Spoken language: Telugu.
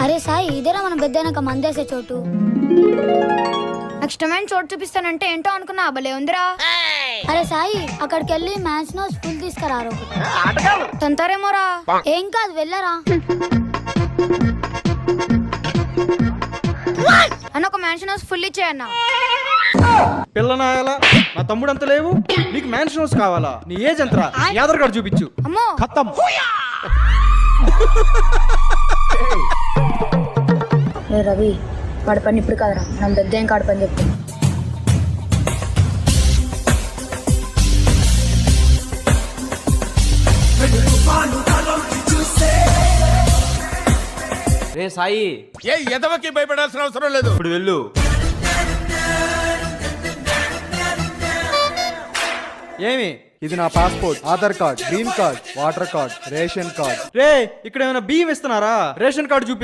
అరే సాయి, ఇదేరా మన పెద్దనక మందేసే చోటు. ఇష్టమైన చోటు చూపిస్తానంటే ఏంటో అనుకున్నా, భలే ఉందిరా. అరే సాయి, అక్కడికి వెళ్ళి మ్యాచ్ నోస్ ఫుల్ తీసుకురారు. తంతారేమోరా. ఏం కాదు, వెళ్ళరా. అన్న ఒక మ్యాన్షన్ హౌస్ ఫుల్ ఇచ్చేయన్నా. పిల్లనాయాలా, నా తమ్ముడు అంత లేవు, నీకు మ్యాన్షన్ హౌస్ కావాలా? నీ ఏజ్ ఎంతరా? నీ ఆధార్ కార్డు చూపించు. అమ్మో ఖతం. రవి, వాడి పని ఇప్పుడు కాదురా, నా పెద్ద ఏం కాడు పని చెప్పు. రే సాయి, ఏ ఎదవకి భయపడాల్సిన అవసరం లేదు. ఇప్పుడు వెళ్ళు. ఏమి? ఇది నా passport, Aadhaar card, green card, water card, ration card. రే, ఇక్కడ ఏమైనా బియ్యం ఇస్తున్నారా? రేషన్ కార్డు చూపి.